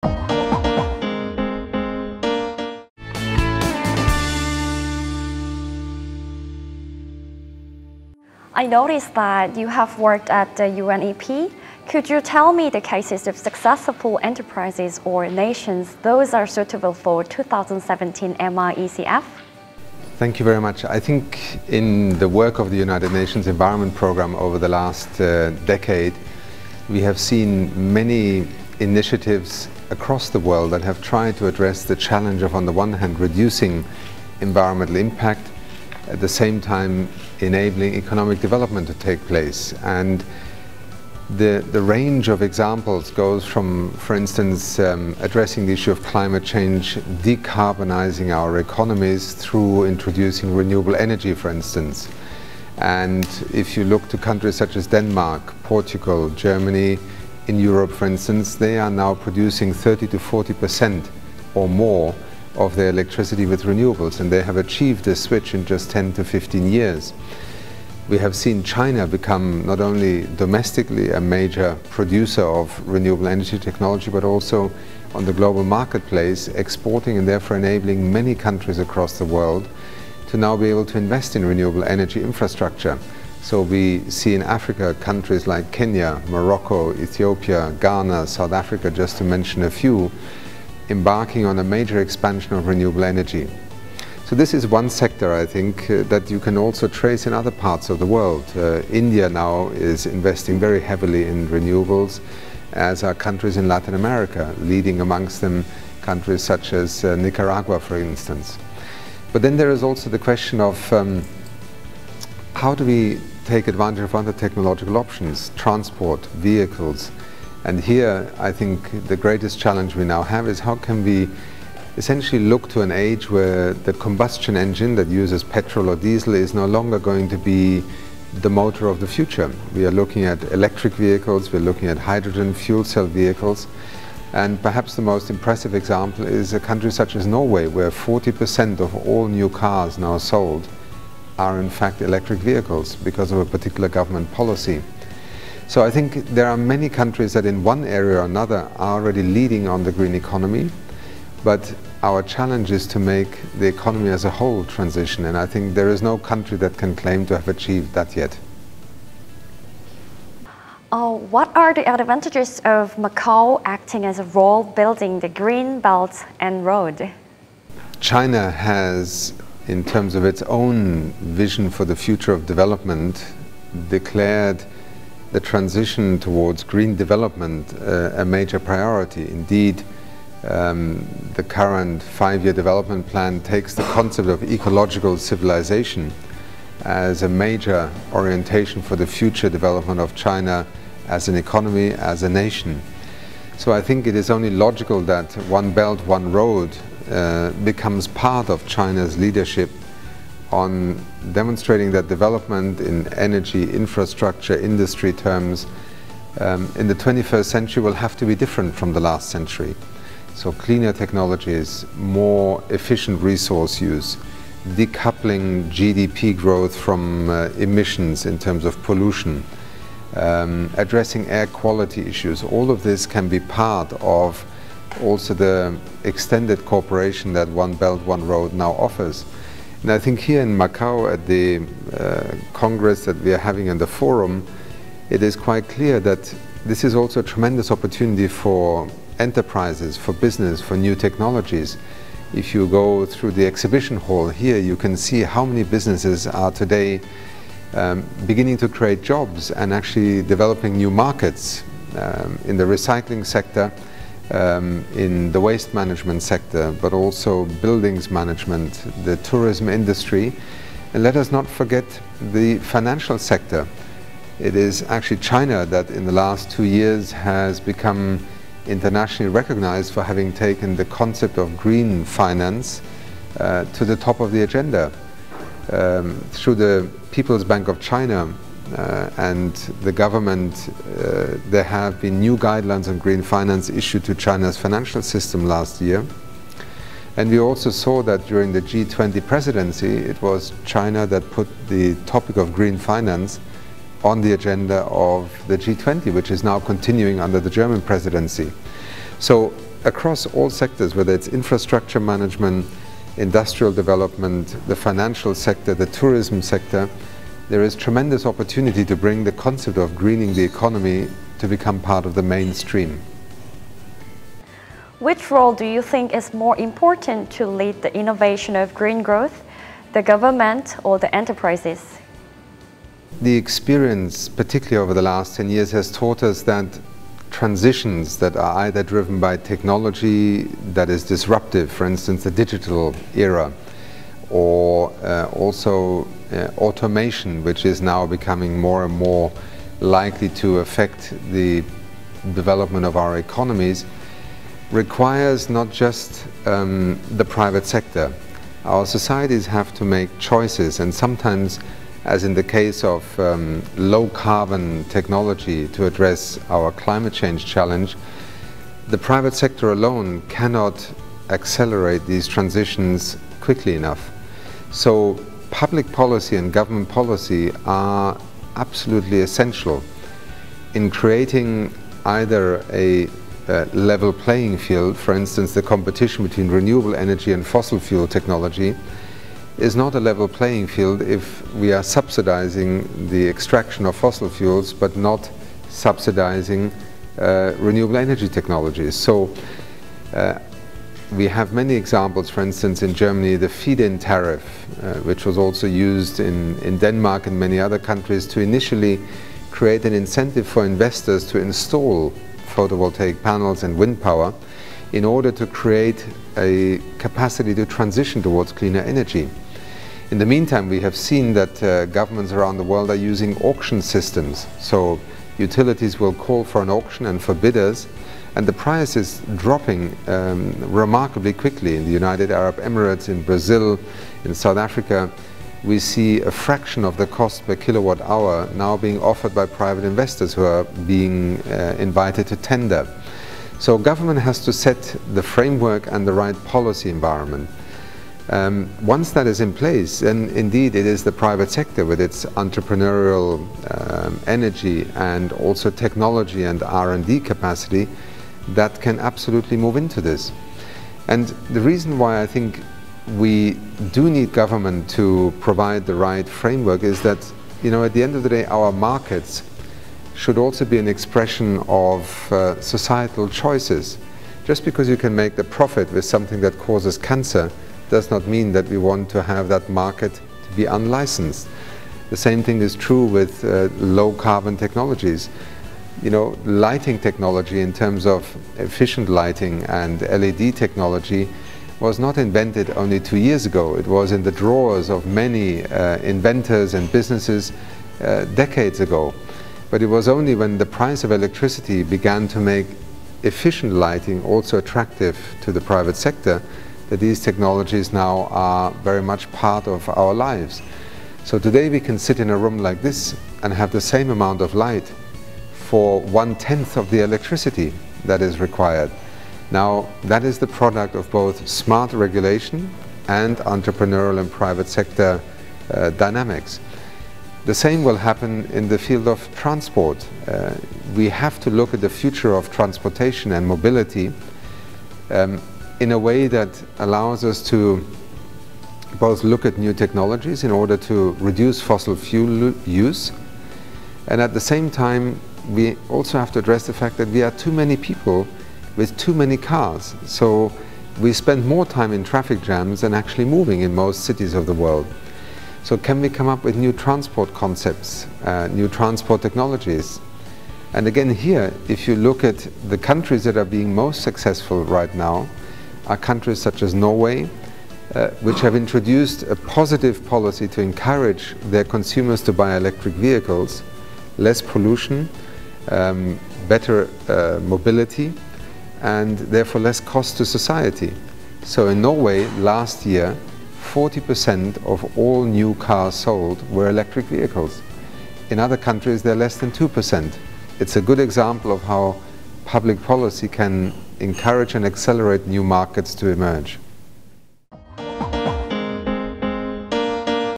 I noticed that you have worked at the UNEP. Could you tell me the cases of successful enterprises or nations those are suitable for 2017 MIECF? Thank you very much. I think in the work of the United Nations Environment Programme over the last decade, we have seen many initiatives across the world that have tried to address the challenge of, on the one hand, reducing environmental impact, at the same time enabling economic development to take place. And the range of examples goes from, for instance, addressing the issue of climate change, decarbonizing our economies through introducing renewable energy, for instance. And if you look to countries such as Denmark, Portugal, Germany, in Europe, for instance, they are now producing 30 to 40% or more of their electricity with renewables, and they have achieved this switch in just 10 to 15 years. We have seen China become not only domestically a major producer of renewable energy technology, but also on the global marketplace, exporting and therefore enabling many countries across the world to now be able to invest in renewable energy infrastructure. So we see in Africa countries like Kenya, Morocco, Ethiopia, Ghana, South Africa, just to mention a few, embarking on a major expansion of renewable energy. So this is one sector, I think, that you can also trace in other parts of the world. India now is investing very heavily in renewables, as are countries in Latin America, leading amongst them countries such as Nicaragua, for instance. But then there is also the question of how do we take advantage of other technological options, transport, vehicles. And here, I think the greatest challenge we now have is how can we essentially look to an age where the combustion engine that uses petrol or diesel is no longer going to be the motor of the future. We are looking at electric vehicles, we're looking at hydrogen fuel cell vehicles, and perhaps the most impressive example is a country such as Norway, where 40% of all new cars now sold are in fact electric vehicles because of a particular government policy. So I think there are many countries that in one area or another are already leading on the green economy, but our challenge is to make the economy as a whole transition, and I think there is no country that can claim to have achieved that yet. What are the advantages of Macao acting as a role building the green belt and road? China has, in terms of its own vision for the future of development, declared the transition towards green development a major priority. Indeed, the current 5-year development plan takes the concept of ecological civilization as a major orientation for the future development of China as an economy, as a nation. So I think it is only logical that One Belt, One Road becomes part of China's leadership on demonstrating that development in energy, infrastructure, industry terms in the 21st century will have to be different from the last century. So cleaner technologies, more efficient resource use, decoupling GDP growth from emissions in terms of pollution, addressing air quality issues. All of this can be part of also the extended cooperation that One Belt, One Road now offers. And I think here in Macao at the Congress that we are having in the forum, it is quite clear that this is also a tremendous opportunity for enterprises, for business, for new technologies. If you go through the exhibition hall here, you can see how many businesses are today beginning to create jobs and actually developing new markets in the recycling sector, in the waste management sector, but also buildings management, the tourism industry. And let us not forget the financial sector. It is actually China that in the last 2 years has become internationally recognized for having taken the concept of green finance to the top of the agenda. Through the People's Bank of China and the government, there have been new guidelines on green finance issued to China's financial system last year. And we also saw that during the G20 presidency, it was China that put the topic of green finance on the agenda of the G20, which is now continuing under the German presidency. So across all sectors, whether it's infrastructure management, industrial development, the financial sector, the tourism sector, there is tremendous opportunity to bring the concept of greening the economy to become part of the mainstream. Which role do you think is more important to lead the innovation of green growth, the government or the enterprises? The experience, particularly over the last 10 years, has taught us that transitions that are either driven by technology that is disruptive, for instance the digital era, or also automation, which is now becoming more and more likely to affect the development of our economies, requires not just the private sector. Our societies have to make choices, and sometimes, as in the case of low carbon technology to address our climate change challenge, the private sector alone cannot accelerate these transitions quickly enough. So public policy and government policy are absolutely essential in creating either a level playing field. For instance, the competition between renewable energy and fossil fuel technology is not a level playing field if we are subsidizing the extraction of fossil fuels but not subsidizing renewable energy technologies. So we have many examples. For instance, in Germany, the feed-in tariff, which was also used in Denmark and many other countries to initially create an incentive for investors to install photovoltaic panels and wind power in order to create a capacity to transition towards cleaner energy. In the meantime, we have seen that governments around the world are using auction systems. So utilities will call for an auction and for bidders, and the price is dropping remarkably quickly. In the United Arab Emirates, in Brazil, in South Africa, we see a fraction of the cost per kilowatt hour now being offered by private investors who are being invited to tender. So government has to set the framework and the right policy environment. Once that is in place, then indeed it is the private sector with its entrepreneurial energy and also technology and R&D capacity that can absolutely move into this. And the reason why I think we do need government to provide the right framework is that, you know, at the end of the day, our markets should also be an expression of societal choices. Just because you can make the profit with something that causes cancer does not mean that we want to have that market to be unlicensed. The same thing is true with low carbon technologies. You know, lighting technology in terms of efficient lighting and LED technology was not invented only 2 years ago. It was in the drawers of many inventors and businesses decades ago. But it was only when the price of electricity began to make efficient lighting also attractive to the private sector that these technologies now are very much part of our lives. So today we can sit in a room like this and have the same amount of light for 1/10 of the electricity that is required. Now, that is the product of both smart regulation and entrepreneurial and private sector dynamics. The same will happen in the field of transport. We have to look at the future of transportation and mobility in a way that allows us to both look at new technologies in order to reduce fossil fuel use, and at the same time we also have to address the fact that we are too many people with too many cars. So we spend more time in traffic jams than actually moving in most cities of the world. So can we come up with new transport concepts, new transport technologies? And again here, if you look at the countries that are being most successful right now, are countries such as Norway, which have introduced a positive policy to encourage their consumers to buy electric vehicles, less pollution, better mobility, and therefore less cost to society. So in Norway last year, 40% of all new cars sold were electric vehicles. In other countries they're less than 2%. It's a good example of how public policy can encourage and accelerate new markets to emerge.